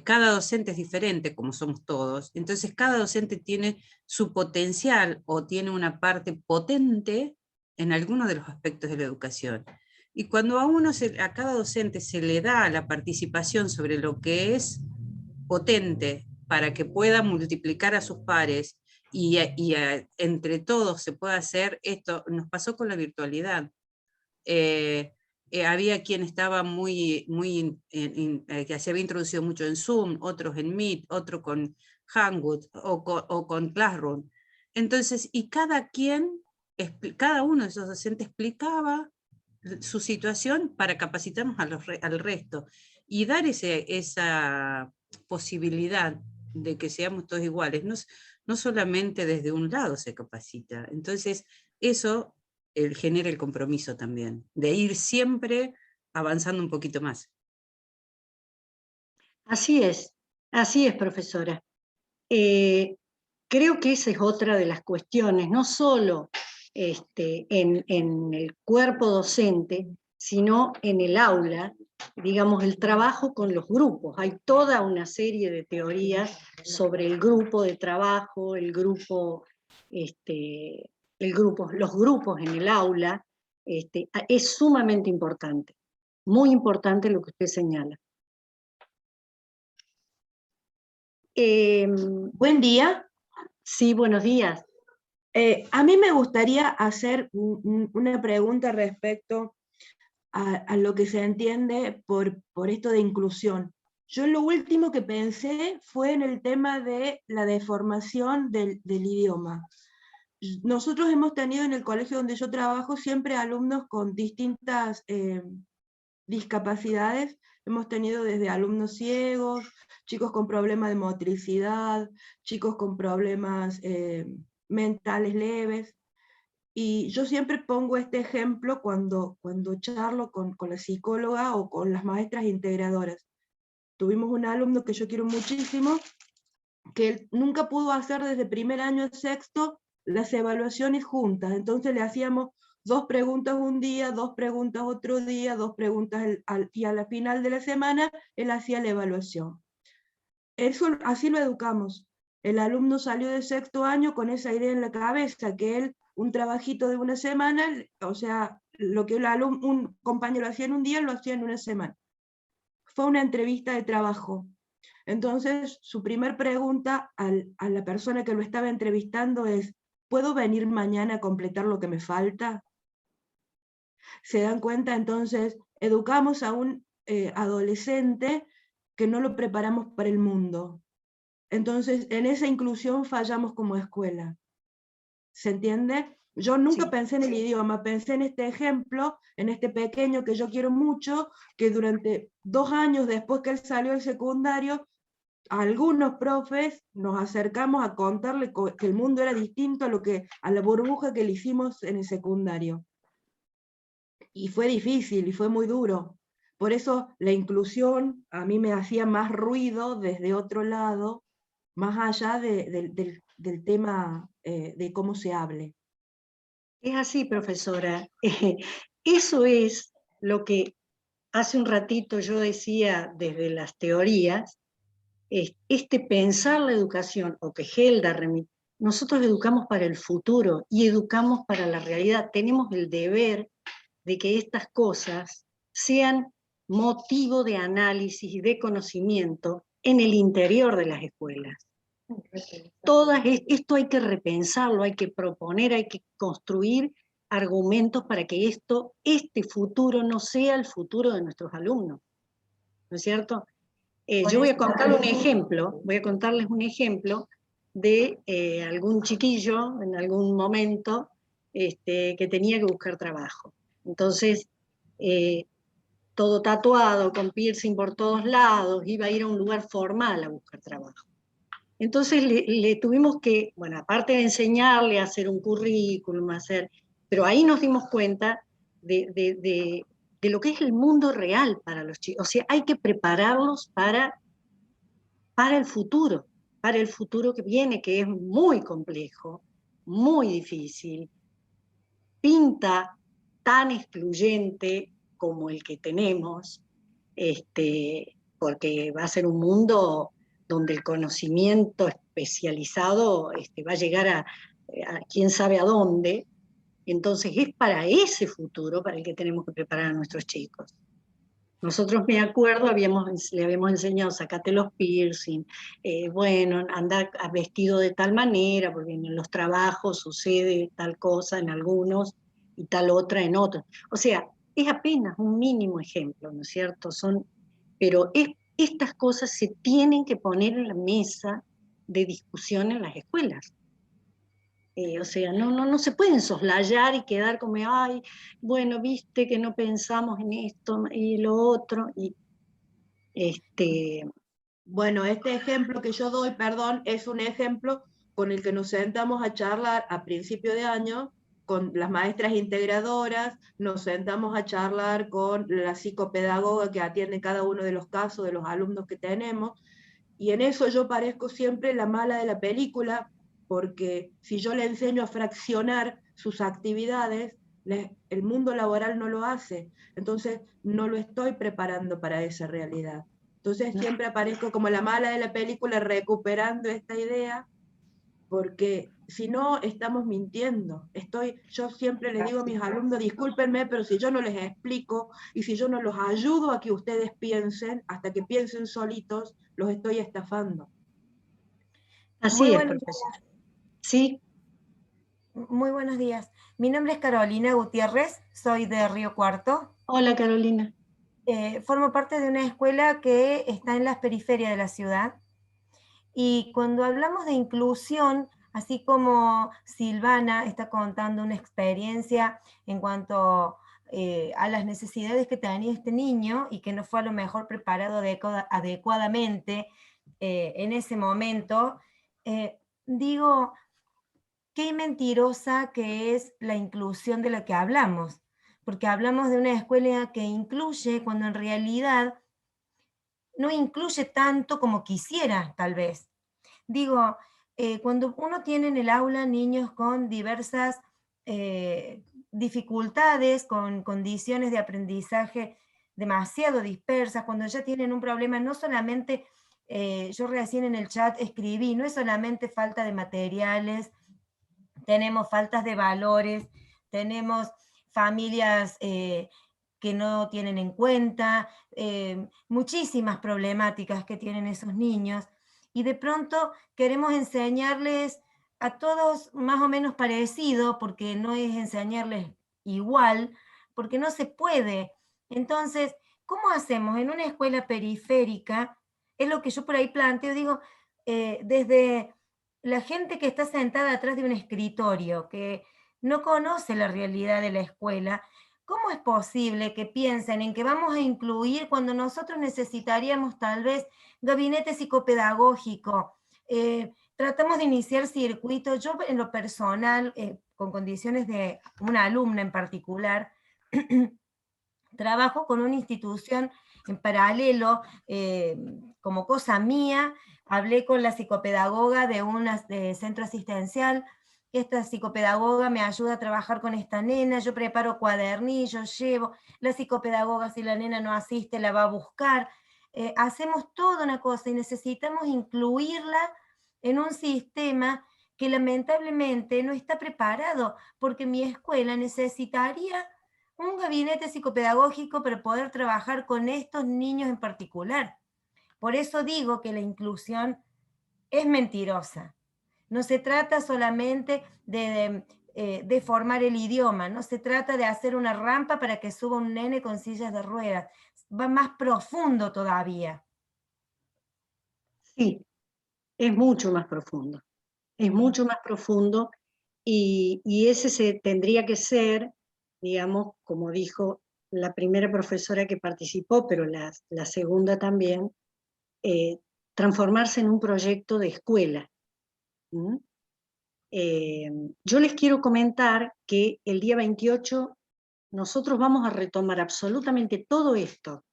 Cada docente es diferente, como somos todos, entonces cada docente tiene su potencial o tiene una parte potente en alguno de los aspectos de la educación. Y cuando a cada docente se le da la participación sobre lo que es potente para que pueda multiplicar a sus pares y entre todos se pueda hacer esto, nos pasó con la virtualidad. Había quien estaba que se había introducido mucho en Zoom, otros en Meet, otro con Hangout o con Classroom. Entonces, y cada uno de esos docentes explicaba su situación para capacitarnos al resto y dar esa posibilidad de que seamos todos iguales. No solamente desde un lado se capacita. Entonces, eso genera el compromiso también, de ir siempre avanzando un poquito más. Así es, profesora. Creo que esa es otra de las cuestiones, no solo en el cuerpo docente, sino en el aula, digamos, el trabajo con los grupos. Hay toda una serie de teorías sobre el grupo de trabajo, los grupos en el aula. Es sumamente importante, muy importante lo que usted señala. Buen día. Sí, buenos días. A mí me gustaría hacer una pregunta respecto a lo que se entiende por esto de inclusión. Yo lo último que pensé fue en el tema de la deformación del idioma. Nosotros hemos tenido en el colegio donde yo trabajo siempre alumnos con distintas discapacidades. Hemos tenido desde alumnos ciegos, chicos con problemas de motricidad, chicos con problemas mentales leves. Y yo siempre pongo este ejemplo cuando charlo con la psicóloga o con las maestras integradoras. Tuvimos un alumno que yo quiero muchísimo, que él nunca pudo hacer desde primer año a sexto las evaluaciones juntas. Entonces le hacíamos 2 preguntas un día, 2 preguntas otro día, 2 preguntas y a la final de la semana él hacía la evaluación. Eso, así lo educamos. El alumno salió de sexto año con esa idea en la cabeza, que él, un trabajito de una semana, o sea, lo que un compañero hacía en un día, lo hacía en una semana. Fue una entrevista de trabajo. Entonces, su primer pregunta a la persona que lo estaba entrevistando es, ¿puedo venir mañana a completar lo que me falta? ¿Se dan cuenta? Entonces, educamos a un adolescente que no lo preparamos para el mundo. Entonces, en esa inclusión fallamos como escuela. ¿Se entiende? Yo nunca Sí. pensé en el idioma, pensé en este ejemplo, en este pequeño que yo quiero mucho, que durante 2 años después que él salió del secundario, algunos profes nos acercamos a contarle que el mundo era distinto a la burbuja que le hicimos en el secundario. Y fue difícil y fue muy duro. Por eso la inclusión a mí me hacía más ruido desde otro lado, más allá del tema de cómo se hable. Es así, profesora. Eso es lo que hace un ratito yo decía desde las teorías, este pensar la educación, o que Helda remite, nosotros educamos para el futuro y educamos para la realidad. Tenemos el deber de que estas cosas sean motivo de análisis y de conocimiento en el interior de las escuelas. Esto hay que repensarlo, hay que proponer, hay que construir argumentos para que este futuro no sea el futuro de nuestros alumnos, ¿no es cierto? Yo voy a contarles un ejemplo de algún chiquillo en algún momento que tenía que buscar trabajo. Entonces, todo tatuado, con piercing por todos lados, iba a ir a un lugar formal a buscar trabajo. Entonces le tuvimos que, bueno, aparte de enseñarle a hacer un currículum, pero ahí nos dimos cuenta de lo que es el mundo real para los chicos. O sea, hay que prepararlos para el futuro que viene, que es muy complejo, muy difícil, pinta tan excluyente como el que tenemos, porque va a ser un mundo donde el conocimiento especializado va a llegar a quién sabe a dónde. Entonces es para ese futuro para el que tenemos que preparar a nuestros chicos. Nosotros, me acuerdo, le habíamos enseñado, sacate los piercing, bueno, andar vestido de tal manera, porque en los trabajos sucede tal cosa en algunos y tal otra en otros. O sea, es apenas un mínimo ejemplo, ¿no es cierto? Pero estas cosas se tienen que poner en la mesa de discusión en las escuelas. O sea, no se pueden soslayar y quedar como, ay, bueno, viste que no pensamos en esto y lo otro. Bueno, este ejemplo que yo doy, perdón, es un ejemplo con el que nos sentamos a charlar a principio de año con las maestras integradoras, nos sentamos a charlar con la psicopedagoga que atiende cada uno de los casos de los alumnos que tenemos, y en eso yo parezco siempre la mala de la película, porque si yo le enseño a fraccionar sus actividades, el mundo laboral no lo hace, entonces no lo estoy preparando para esa realidad. Entonces siempre aparezco como la mala de la película recuperando esta idea, porque si no estamos mintiendo. Yo siempre les digo a mis alumnos, discúlpenme, pero si yo no les explico y si yo no los ayudo a que ustedes piensen, hasta que piensen solitos, los estoy estafando. Así es, profesor. Sí. Muy buenos días. Mi nombre es Carolina Gutiérrez, soy de Río Cuarto. Hola, Carolina. Formo parte de una escuela que está en las periferias de la ciudad. Y cuando hablamos de inclusión, así como Silvana está contando una experiencia en cuanto a las necesidades que tenía este niño y que no fue a lo mejor preparado adecuadamente en ese momento, digo, qué mentirosa que es la inclusión de la que hablamos, porque hablamos de una escuela que incluye cuando en realidad no incluye tanto como quisiera, tal vez. Digo, cuando uno tiene en el aula niños con diversas dificultades, con condiciones de aprendizaje demasiado dispersas, cuando ya tienen un problema, no solamente, yo recién en el chat escribí, no es solamente falta de materiales, tenemos faltas de valores, tenemos familias que no tienen en cuenta, muchísimas problemáticas que tienen esos niños, y de pronto queremos enseñarles a todos más o menos parecido, porque no es enseñarles igual, porque no se puede. Entonces, ¿cómo hacemos en una escuela periférica? Es lo que yo por ahí planteo, digo, desde la gente que está sentada atrás de un escritorio, que no conoce la realidad de la escuela, ¿cómo es posible que piensen en que vamos a incluir cuando nosotros necesitaríamos tal vez gabinete psicopedagógico? Tratamos de iniciar circuitos, yo en lo personal, con condiciones de una alumna en particular, trabajo con una institución en paralelo, como cosa mía, hablé con la psicopedagoga de un centro asistencial, esta psicopedagoga me ayuda a trabajar con esta nena, yo preparo cuadernillos, llevo, la psicopedagoga si la nena no asiste la va a buscar, hacemos toda una cosa y necesitamos incluirla en un sistema que lamentablemente no está preparado, porque mi escuela necesitaría un gabinete psicopedagógico para poder trabajar con estos niños en particular. Por eso digo que la inclusión es mentirosa. No se trata solamente de formar el idioma, no se trata de hacer una rampa para que suba un nene con sillas de ruedas. Va más profundo todavía. Sí, es mucho más profundo. Es mucho más profundo y ese tendría que ser, digamos, como dijo la primera profesora que participó, pero la segunda también, transformarse en un proyecto de escuela. Yo les quiero comentar que el día 28 nosotros vamos a retomar absolutamente todo esto,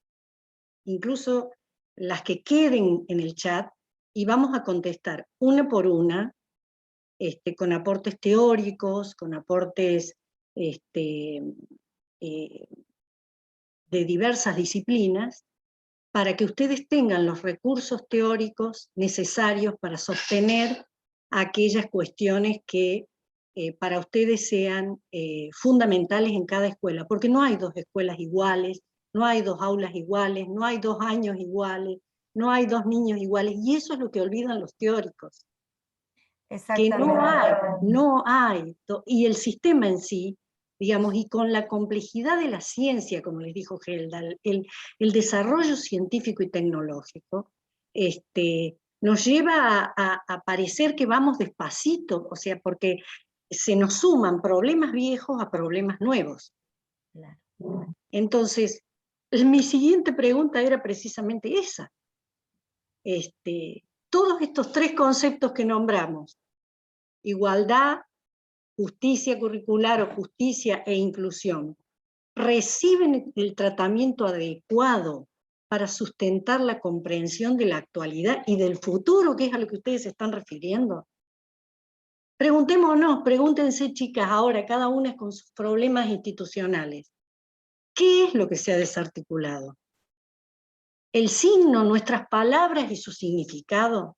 incluso las que queden en el chat, y vamos a contestar una por una, con aportes teóricos, con aportes de diversas disciplinas, para que ustedes tengan los recursos teóricos necesarios para sostener aquellas cuestiones que para ustedes sean fundamentales en cada escuela, porque no hay dos escuelas iguales, no hay dos aulas iguales, no hay 2 años iguales, no hay 2 niños iguales, y eso es lo que olvidan los teóricos. Que no hay, y el sistema en sí, digamos, y con la complejidad de la ciencia, como les dijo Helda, el desarrollo científico y tecnológico, nos lleva a parecer que vamos despacito, o sea, porque se nos suman problemas viejos a problemas nuevos. Entonces, mi siguiente pregunta era precisamente esa. Todos estos 3 conceptos que nombramos, igualdad, justicia curricular o justicia e inclusión, reciben el tratamiento adecuado para sustentar la comprensión de la actualidad y del futuro, que es a lo que ustedes se están refiriendo. Preguntémonos, pregúntense chicas ahora, cada una con sus problemas institucionales. ¿Qué es lo que se ha desarticulado? El signo, nuestras palabras y su significado,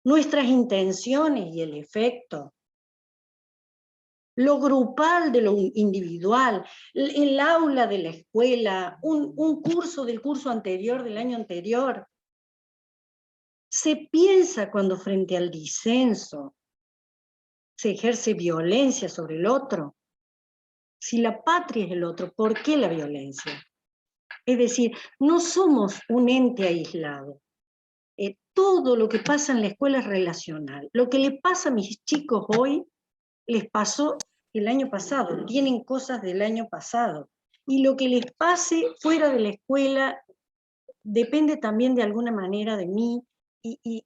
nuestras intenciones y el efecto, lo grupal de lo individual, el aula de la escuela, un curso del curso anterior, del año anterior. Se piensa cuando frente al disenso se ejerce violencia sobre el otro. Si la patria es el otro, ¿por qué la violencia? Es decir, no somos un ente aislado. Todo lo que pasa en la escuela es relacional. Lo que le pasa a mis chicos hoy, les pasó el año pasado, tienen cosas del año pasado. Y lo que les pase fuera de la escuela depende también de alguna manera de mí, y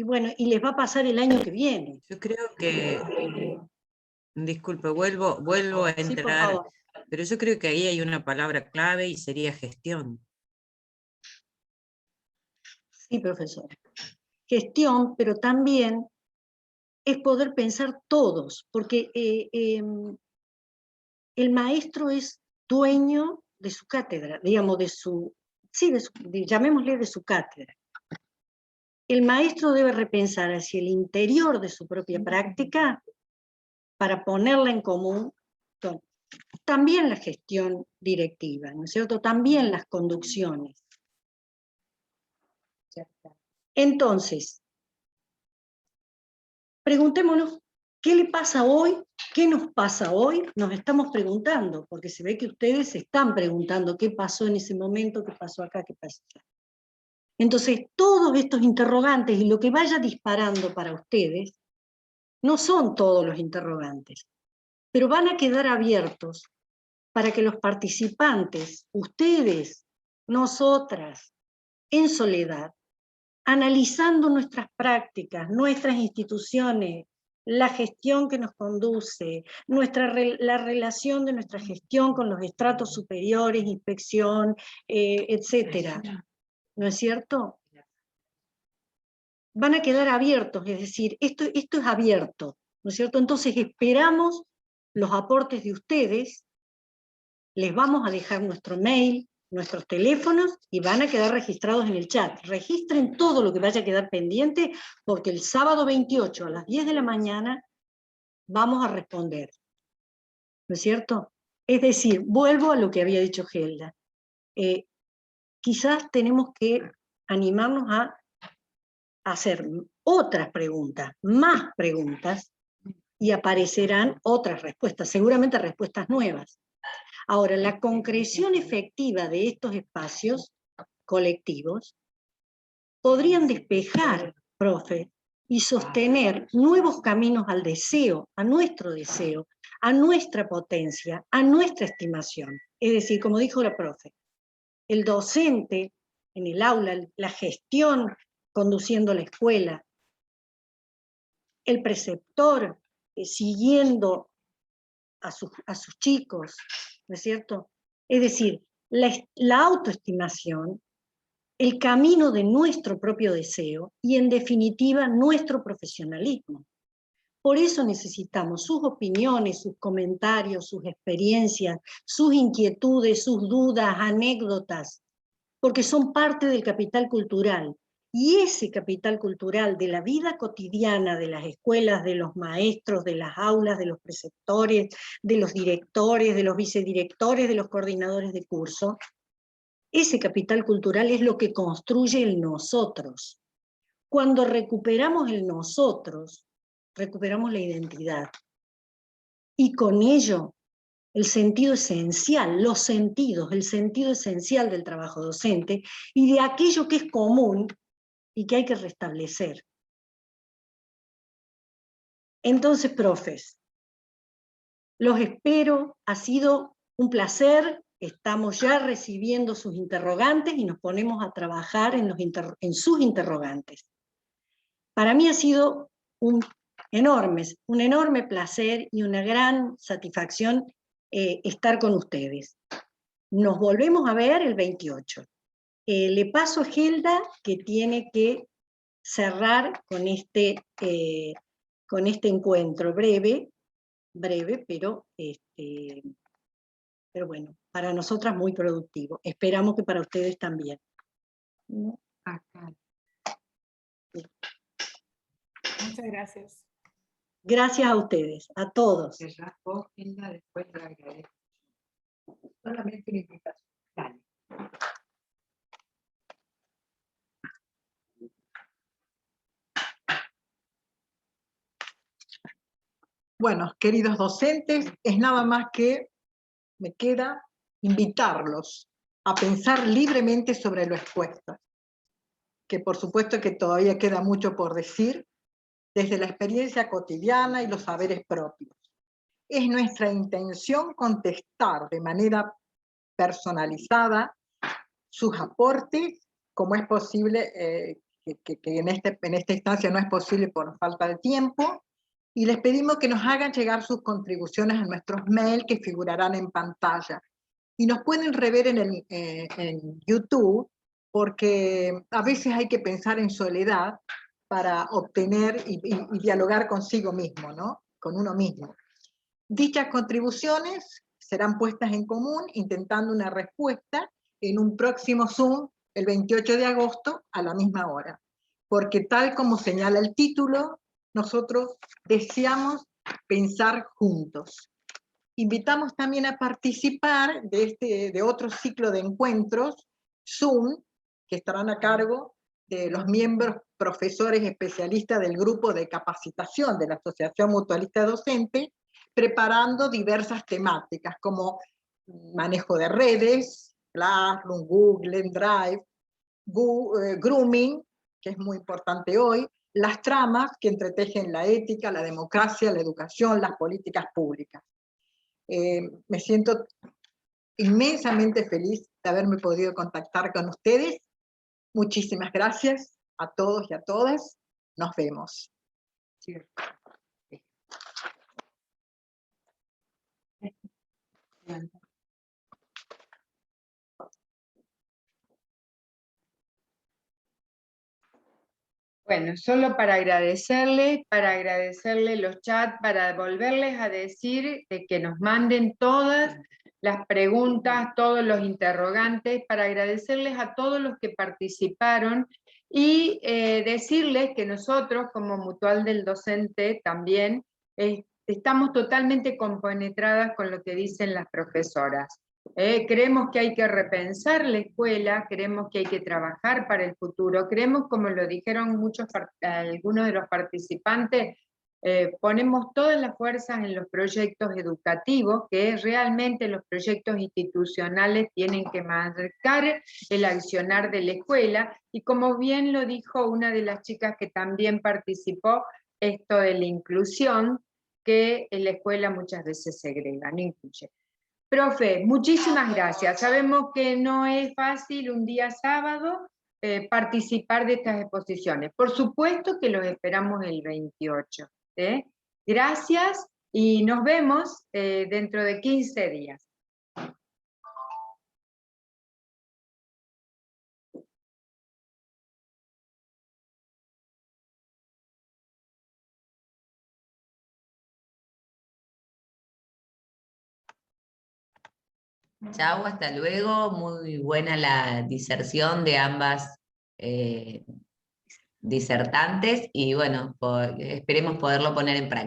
bueno, y les va a pasar el año que viene. Yo creo que, disculpe, vuelvo a Sí, por entrar, favor. pero yo creo que ahí hay una palabra clave y sería gestión. Sí, profesora. Gestión, pero también es poder pensar todos, porque el maestro es dueño de su cátedra, digamos, llamémosle de su cátedra. El maestro debe repensar hacia el interior de su propia práctica para ponerla en común también la gestión directiva, ¿no es cierto? También las conducciones. Entonces, preguntémonos, ¿qué le pasa hoy? ¿Qué nos pasa hoy? Nos estamos preguntando, porque se ve que ustedes se están preguntando qué pasó en ese momento, qué pasó acá, qué pasó acá. Entonces, todos estos interrogantes y lo que vaya disparando para ustedes, no son todos los interrogantes, pero van a quedar abiertos para que los participantes, ustedes, nosotras, en soledad, analizando nuestras prácticas, nuestras instituciones, la gestión que nos conduce, la relación de nuestra gestión con los estratos superiores, inspección, etcétera, ¿no es cierto? Van a quedar abiertos, es decir, esto es abierto, ¿no es cierto? Entonces esperamos los aportes de ustedes, les vamos a dejar nuestro mail, nuestros teléfonos, y van a quedar registrados en el chat. Registren todo lo que vaya a quedar pendiente, porque el sábado 28 a las 10 de la mañana vamos a responder, ¿no es cierto? Es decir, vuelvo a lo que había dicho Gelda. Quizás tenemos que animarnos a hacer otras preguntas, más preguntas, y aparecerán otras respuestas, seguramente respuestas nuevas. Ahora, la concreción efectiva de estos espacios colectivos podrían despejar, profe, y sostener nuevos caminos al deseo, a nuestra potencia, a nuestra estimación. Es decir, como dijo la profe, el docente en el aula, la gestión conduciendo la escuela, el preceptor siguiendo a sus chicos, ¿no es cierto? Es decir, la autoestimación, el camino de nuestro propio deseo y, en definitiva, nuestro profesionalismo. Por eso necesitamos sus opiniones, sus comentarios, sus experiencias, sus inquietudes, sus dudas, anécdotas, porque son parte del capital cultural. Y ese capital cultural de la vida cotidiana de las escuelas, de los maestros, de las aulas, de los preceptores, de los directores, de los vicedirectores, de los coordinadores de curso, ese capital cultural es lo que construye el nosotros. Cuando recuperamos el nosotros, recuperamos la identidad. Y con ello, el sentido esencial, los sentidos, el sentido esencial del trabajo docente y de aquello que es común y que hay que restablecer. Entonces, profes, los espero, ha sido un placer, estamos ya recibiendo sus interrogantes y nos ponemos a trabajar en sus interrogantes. Para mí ha sido un enorme placer y una gran satisfacción estar con ustedes. Nos volvemos a ver el 28. Le paso a Gelda, que tiene que cerrar con este encuentro breve, pero bueno, para nosotras muy productivo. Esperamos que para ustedes también. Muchas gracias. Gracias a ustedes, a todos. Después le agradezco. Solamente una invitación. Dale. Bueno, queridos docentes, es nada más que me queda invitarlos a pensar libremente sobre lo expuesto, que por supuesto que todavía queda mucho por decir, desde la experiencia cotidiana y los saberes propios. Es nuestra intención contestar de manera personalizada sus aportes, como es posible, que en esta instancia no es posible por falta de tiempo, y les pedimos que nos hagan llegar sus contribuciones a nuestros mails que figurarán en pantalla. Y nos pueden rever en YouTube, porque a veces hay que pensar en soledad para obtener y dialogar consigo mismo, ¿no? Con uno mismo. Dichas contribuciones serán puestas en común, intentando una respuesta en un próximo Zoom, el 28 de agosto, a la misma hora. Porque tal como señala el título, nosotros deseamos pensar juntos. invitamos también a participar de otro ciclo de encuentros, Zoom, que estarán a cargo de los miembros profesores especialistas del grupo de capacitación de la Asociación Mutualista Docente, preparando diversas temáticas como manejo de redes, Classroom, Google, Drive, grooming, que es muy importante hoy, las tramas que entretejen la ética, la democracia, la educación, las políticas públicas. Me siento inmensamente feliz de haberme podido contactar con ustedes. Muchísimas gracias a todos y a todas. Nos vemos. Bueno, solo para agradecerle los chats, para volverles a decir que nos manden todas las preguntas, todos los interrogantes, para agradecerles a todos los que participaron y decirles que nosotros como Mutual del Docente también estamos totalmente compenetradas con lo que dicen las profesoras. Creemos que hay que repensar la escuela, creemos que hay que trabajar para el futuro, creemos, como lo dijeron algunos de los participantes, ponemos todas las fuerzas en los proyectos educativos, que realmente los proyectos institucionales tienen que marcar el accionar de la escuela, y como bien lo dijo una de las chicas que también participó, esto de la inclusión, que en la escuela muchas veces segrega, no incluye. Profe, muchísimas gracias. Sabemos que no es fácil un día sábado participar de estas exposiciones. Por supuesto que los esperamos el 28. Gracias y nos vemos dentro de 15 días. Chau, hasta luego. Muy buena la diserción de ambas disertantes y bueno, esperemos poderlo poner en práctica.